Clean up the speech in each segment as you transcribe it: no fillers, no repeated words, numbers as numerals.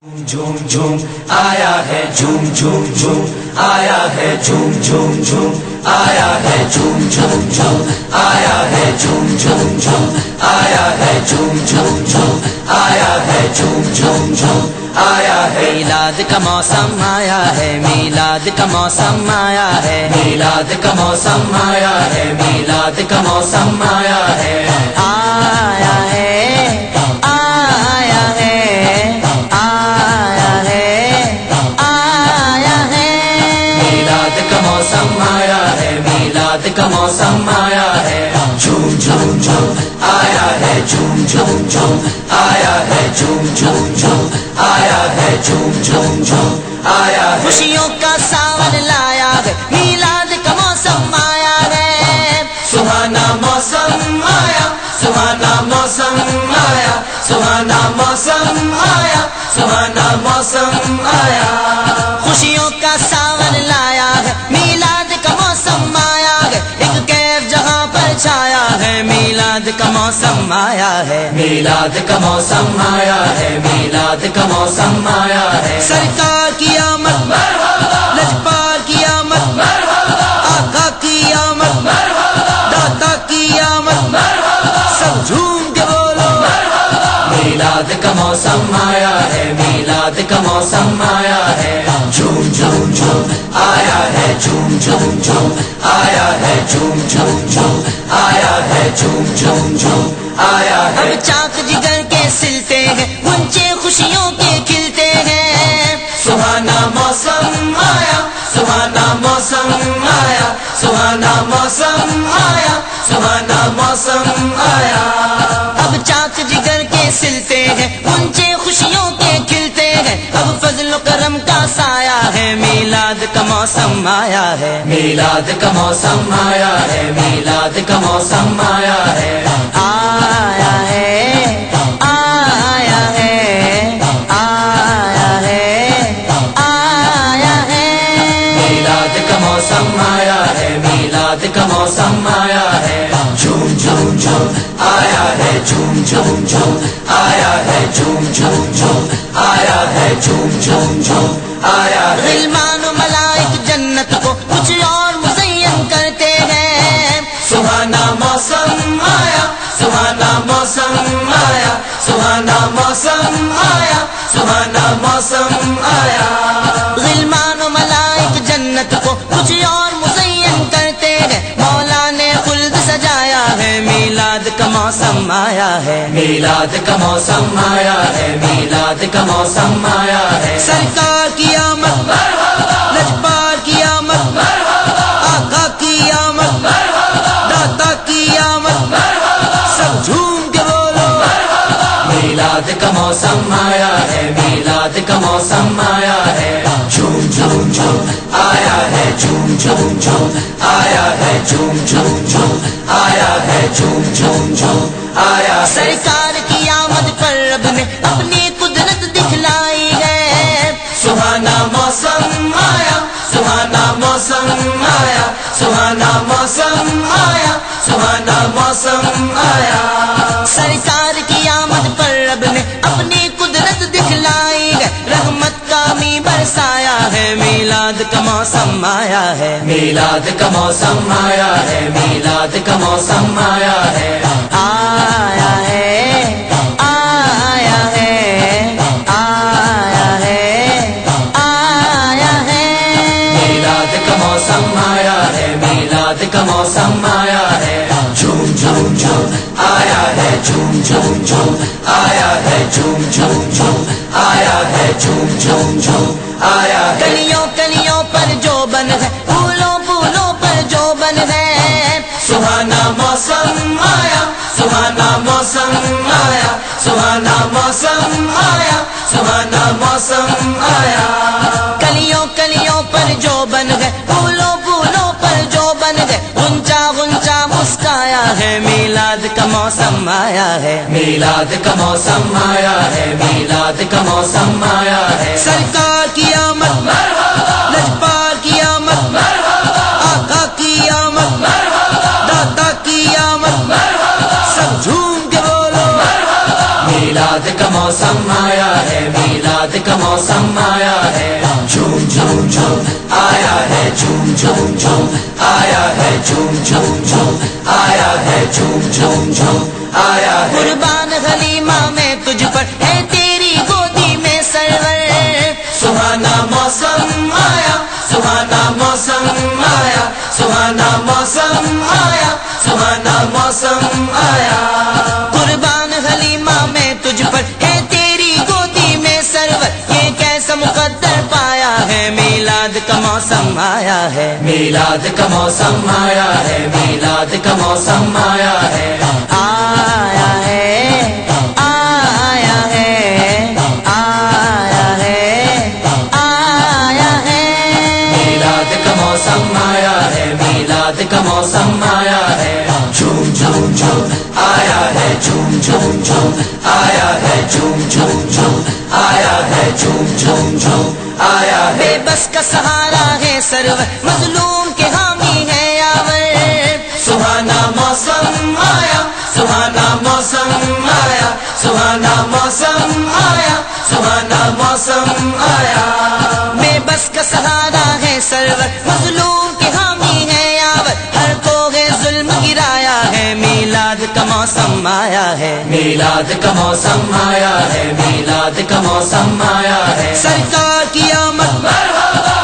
جھوم جھوم آیا ہے جھوم جھوم جھوم آیا ہے جھوم جھوم جھوم آیا ہے جھوم جھوم جھوم آیا ہے جھوم جھوم جھوم آیا ہے جھوم جھوم جھوم آیا ہے جھوم جھوم جھوم آیا ہے میلاد کا موسم آیا ہے، میلاد کا موسم آیا ہے، میلاد کا موسم آیا ہے، میلاد کا موسم آیا ہے، آیا ہے آیا ہے آیا ہے آیا ہے میلاد کا موسم آیا ہے، میلاد کا موسم آیا ہے، جھوم جھوم جھوم آیا ہے جھوم جھوم جھوم آیا ہے جھوم جھوم جھوم آیا ہے جھوم جھوم جھوم آیا ہے خوشیوں کا ساون لایا ہے، میلاد کا موسم آیا ہے، سہانا موسم آیا، سہانا موسم آیا، سہانا موسم آیا، سہانا موسم آیا، خوشیوں کا ساون لایا ہے، میلاد کا موسم آیا ہے، ایک کیف جہاں پر چھایا ہے، میلاد کا موسم آیا ہے، میلاد کا موسم آیا ہے، میلاد کا موسم آیا ہے، سرکار کی آمد لجپال کی آمد آقا کی آمد داتا کی آمد سب جھوم کے بولو میلاد کا موسم آیا ہے، میلاد کا موسم آیا ہے، جھوم جھوم جھوم آیا ہے جھوم جھوم جھوم آیا ہے جھوم جھوم جھوم آیا ہے جھوم جھوم جھوم آیا ہے اب چاک جگر کے سلتے ہیں، غنچے خوشیوں کے کھلتے ہیں، سہانا موسم آیا، سہانا موسم آیا، سہانا موسم آیا، سہانا موسم آیا، اب چاک جگر کے سلتے ہیں، غنچے خوشیوں کے کھلتے ہیں، اب فضل و کرم کا سایہ ہے، میلاد کا موسم آیا ہے، میلاد کا موسم آیا ہے، میلاد کا موسم آیا ہے، آیا ہے آیا ہے آیا ہے آیا ہے میلاد کا موسم آیا ہے، میلاد کا موسم آیا ہے، جھوم جھوم جھوم آیا ہے جھوم جھوم جھوم آیا ہے جھوم جھوم جھوم آیا ہے جھوم جھوم جھوم آیا ہے غلمان و ملائک جنت کو کچھ اور مزین کرتے ہیں، سہانا موسم آیا، سہانا موسم آیا، سہانا موسم آیا، سہانا موسم آیا، غلمان و ملائک جنت کو کچھ اور مزین کرتے ہیں، مولا نے خلد سجایا ہے، میلاد کا موسم آیا ہے، میلاد کا موسم آیا ہے، میلاد کا موسم آیا ہے، سرکار کی آمد لجپال کی آمد آقا کی آمد داتا کی آمد سب جھوم کے بولو میلاد کا موسم آیا ہے، میلاد کا موسم آیا ہے، جھوم جھوم جھوم آیا ہے جھوم جھوم جھوم آیا ہے جھوم جھوم جھوم آیا ہے جھوم جھوم جھوم آیا ہے سرکار کی آمد پر رب نے اپنی قدرت دکھلائی ہے، سہانا موسم آیا، سہانا موسم آیا، سہانا موسم آیا، سہانا موسم آیا، سرکار کی آمد پر رب نے اپنی قدرت دکھلائی ہے، رحمت کا می برسایا ہے، میلاد کا موسم آیا ہے، میلاد کا موسم آیا ہے، میلاد کا موسم آیا ہے، آیا ہے آیا ہے آیا ہے آیا ہے میلاد کا موسم آیا ہے، میلاد کا موسم آیا ہے، جھوم جھوم جھوم آیا ہے جھوم جھوم جھوم آیا ہے جھوم جھوم جھوم آیا ہے جھوم جھوم جھوم آیا ہے کلیوں کلیوں پر جو بن ہے، پھولوں پھولوں پر جو بن ہے، سہانا موسم آیا، سہانا موسم آیا، سہانا موسم آیا، سہانا موسم آیا، کلیوں کلیوں پر جو بن ہے، پھولوں پھولوں پر جو بن ہے، غنچہ غنچہ مسکایا ہے، میلاد کا موسم آیا ہے، میلاد کا موسم آیا ہے، میلاد کا موسم آیا ہے، سرکار کی آمد لجپال کی آمد آقا کی آمد داتا کی آمد سب جھوم کے بولو میلاد کا موسم موسم آیا ہے، میلاد کا موسم آیا ہے، جھوم جھوم جھوم آیا ہے، جھوم جھوم جھوم آیا ہے، جھوم جھوم جھوم آیا ہے، جھوم جھوم جھوم آیا ہے۔ قربان حلیمہ میں تجھ پر ہے تیری گودی میں سرور، سہانا موسم آیا، سہانا موسم آیا، سہانا موسم آیا، سہانا موسم آیا۔ قربان حلیمہ میں تجھ پر ہے تیری گودی میں سرور، یہ کیسا مقدر پایا ہے، میلاد کا موسم آیا ہے، میلاد کا موسم آیا ہے، میلاد کا موسم آیا ہے، آیا ہے، آیا ہے، آیا ہے، آیا ہے۔ میلاد کا موسم آیا ہے، میلاد کا موسم آیا ہے، جھوم جھوم جھوم آیا ہے، جھوم جھوم جھوم آیا ہے، جھوم جھوم جھوم آیا ہے، جھوم جھوم جھوم آیا ہے۔ بے بس کا سہارا ہے سرور، مظلوم کے حامی ہے یاور، سہانا موسم آیا، سہانا موسم آیا، سہانا موسم آیا، سہانا موسم آیا۔ بے بس کا سہارا ہے سرور، مظلوم کے حامی ہے یاور، ہر کو ہے ظلم گرایا ہے، میلاد کا موسم آیا ہے، میلاد کا موسم آیا ہے، میلاد کا موسم آیا ہے، سرکار کی آمد،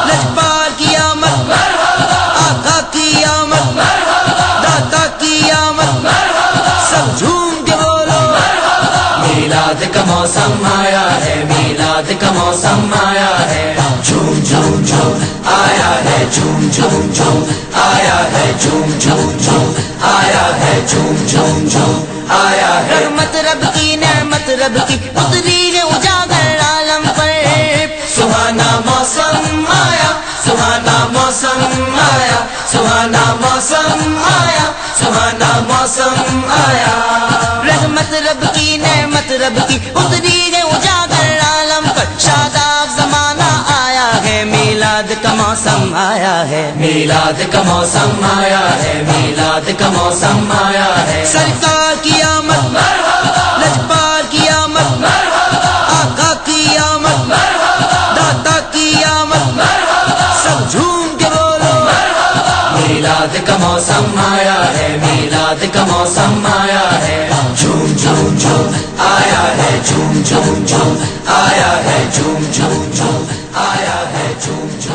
لجپال کی آمد، آقا کی آمد، داتا کی آمد، سب جھوم کے بولو، میلاد کا موسم آیا ہے، میلاد کا موسم آیا ہے، جھوم جھوم جھوم آیا ہے، جھوم جھوم جھوم آیا ہے، جھوم جھوم جھوم آیا ہے، جھوم جھوم جھوم آیا ہے۔ رحمت رب کی نعمت رب کی اتری ہے اجاگر عالم پر، سہانا موسم آیا، سہانا موسم آیا، سہانا موسم آیا، سہانا موسم آیا۔ رحمت رب کی نعمت رب کی اتری ہے اجاگر عالم پر، شاداب زمانہ آیا ہے، میلاد کا موسم آیا ہے، میلاد کا موسم آیا ہے، میلاد کا موسم آیا ہے، سرکار کی آمد، لجپال کی آمد، آقا کی آمد، داتا کی آمد، سب جھوم کے بولو، میلاد کا موسم آیا ہے، میلاد کا موسم آیا ہے، جھوم جھوم جھوم آیا ہے، جھوم جھوم جھوم آیا ہے، جھوم جھوم جھوم آیا ہے، جھوم جھوم